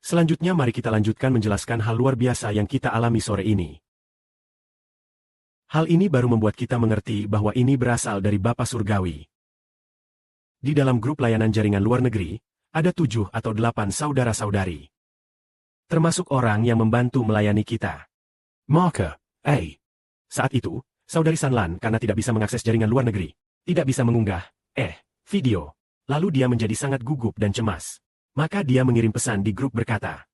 Selanjutnya mari kita lanjutkan menjelaskan hal luar biasa yang kita alami sore ini. Hal ini baru membuat kita mengerti bahwa ini berasal dari Bapa Surgawi. Di dalam grup layanan jaringan luar negeri, ada 7 atau 8 saudara-saudari. Termasuk orang yang membantu melayani kita. Marker A. Saat itu, saudari Sanlan karena tidak bisa mengakses jaringan luar negeri, tidak bisa mengunggah video. Lalu dia menjadi sangat gugup dan cemas. Maka dia mengirim pesan di grup berkata,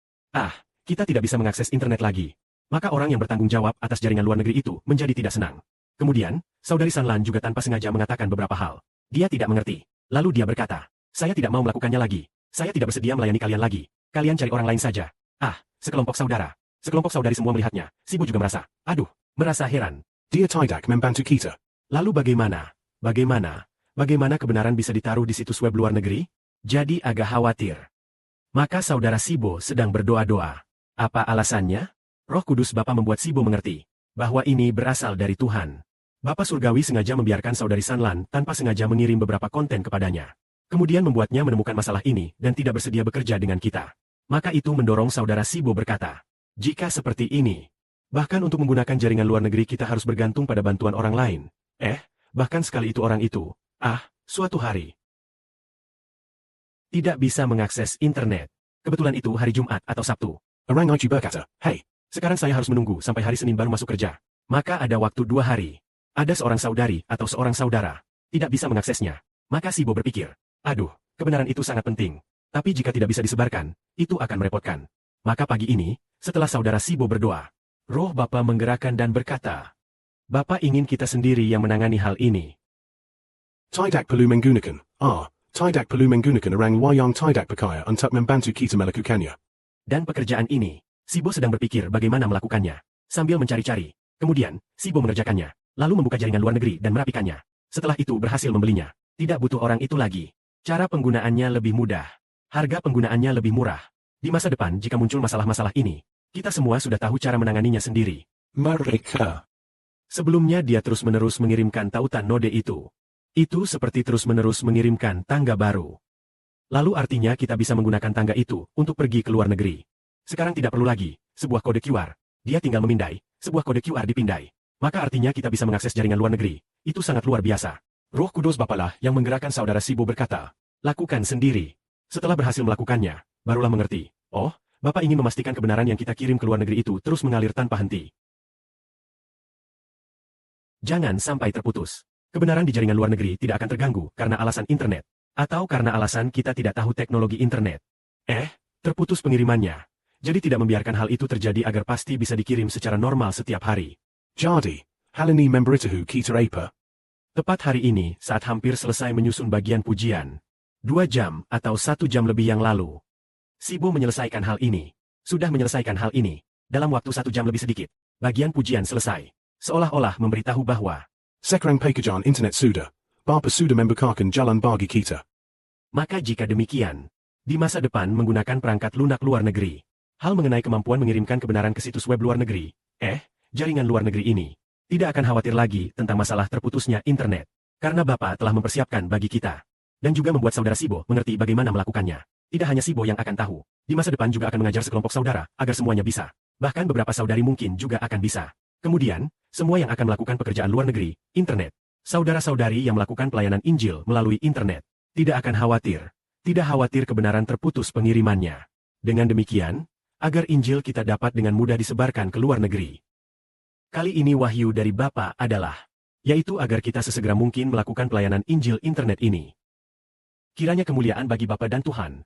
kita tidak bisa mengakses internet lagi. Maka orang yang bertanggung jawab atas jaringan luar negeri itu menjadi tidak senang. Kemudian, saudari Sanlan juga tanpa sengaja mengatakan beberapa hal. Dia tidak mengerti. Lalu dia berkata, saya tidak mau melakukannya lagi. Saya tidak bersedia melayani kalian lagi. Kalian cari orang lain saja. Sekelompok saudari semua melihatnya. Sibo juga merasa heran. Dia tidak membantu kita. Lalu bagaimana kebenaran bisa ditaruh di situs web luar negeri? Jadi agak khawatir. Maka saudara Sibo sedang berdoa-doa. Apa alasannya? Roh Kudus Bapa membuat Sibo mengerti bahwa ini berasal dari Tuhan. Bapa Surgawi sengaja membiarkan saudari Sanlan tanpa sengaja mengirim beberapa konten kepadanya. Kemudian membuatnya menemukan masalah ini dan tidak bersedia bekerja dengan kita. Maka itu mendorong saudara Sibo berkata, jika seperti ini, bahkan untuk menggunakan jaringan luar negeri kita harus bergantung pada bantuan orang lain. Bahkan sekali itu orang itu, suatu hari tidak bisa mengakses internet. Kebetulan itu hari Jumat atau Sabtu. Orang itu berkata, hey, sekarang saya harus menunggu sampai hari Senin baru masuk kerja. Maka ada waktu 2 hari. Ada seorang saudari atau seorang saudara tidak bisa mengaksesnya. Maka Sibo berpikir, kebenaran itu sangat penting. Tapi jika tidak bisa disebarkan, itu akan merepotkan. Maka pagi ini, setelah saudara Sibo berdoa, Roh Bapa menggerakkan dan berkata, Bapa ingin kita sendiri yang menangani hal ini. Tidak perlu menggunakan orang yang tidak percaya untuk membantu kita melakukannya. Dan pekerjaan ini, Sibo sedang berpikir bagaimana melakukannya. Sambil mencari-cari, kemudian, Sibo mengerjakannya, lalu membuka jaringan luar negeri dan merapikannya. Setelah itu berhasil membelinya. Tidak butuh orang itu lagi. Cara penggunaannya lebih mudah. Harga penggunaannya lebih murah. Di masa depan jika muncul masalah-masalah ini, kita semua sudah tahu cara menanganinya sendiri. Mereka. Sebelumnya dia terus-menerus mengirimkan tautan node itu. Itu seperti terus-menerus mengirimkan tangga baru. Lalu artinya kita bisa menggunakan tangga itu untuk pergi ke luar negeri. Sekarang tidak perlu lagi sebuah kode QR. Dia tinggal memindai, sebuah kode QR dipindai. Maka artinya kita bisa mengakses jaringan luar negeri. Itu sangat luar biasa. Roh Kudus Bapalah yang menggerakkan saudara Sibo berkata, lakukan sendiri. Setelah berhasil melakukannya, barulah mengerti. Bapak ingin memastikan kebenaran yang kita kirim ke luar negeri itu terus mengalir tanpa henti. Jangan sampai terputus. Kebenaran di jaringan luar negeri tidak akan terganggu karena alasan internet. Atau karena alasan kita tidak tahu teknologi internet. Terputus pengirimannya. Jadi tidak membiarkan hal itu terjadi agar pasti bisa dikirim secara normal setiap hari. Jadi, hal ini memberitahu kita apa? Tepat hari ini saat hampir selesai menyusun bagian pujian. 2 jam atau 1 jam lebih yang lalu. Sibo menyelesaikan hal ini. Sudah menyelesaikan hal ini. Dalam waktu 1 jam lebih sedikit. Bagian pujian selesai. Seolah-olah memberitahu bahwa Sekarang pekerjaan internet sudah. Bapa sudah membukakan jalan bagi kita. Maka jika demikian, di masa depan menggunakan perangkat lunak luar negeri, hal mengenai kemampuan mengirimkan kebenaran ke situs web luar negeri, jaringan luar negeri ini, tidak akan khawatir lagi tentang masalah terputusnya internet. Karena Bapa telah mempersiapkan bagi kita. Dan juga membuat saudara Sibo mengerti bagaimana melakukannya. Tidak hanya Sibo yang akan tahu. Di masa depan juga akan mengajar sekelompok saudara, agar semuanya bisa. Bahkan beberapa saudari mungkin juga akan bisa. Kemudian, semua yang akan melakukan pekerjaan luar negeri, internet. Saudara-saudari yang melakukan pelayanan Injil melalui internet. Tidak akan khawatir. Tidak khawatir kebenaran terputus pengirimannya. Dengan demikian, agar Injil kita dapat dengan mudah disebarkan ke luar negeri. Kali ini wahyu dari Bapa adalah, yaitu agar kita sesegera mungkin melakukan pelayanan Injil internet ini. Kiranya kemuliaan bagi Bapa dan Tuhan,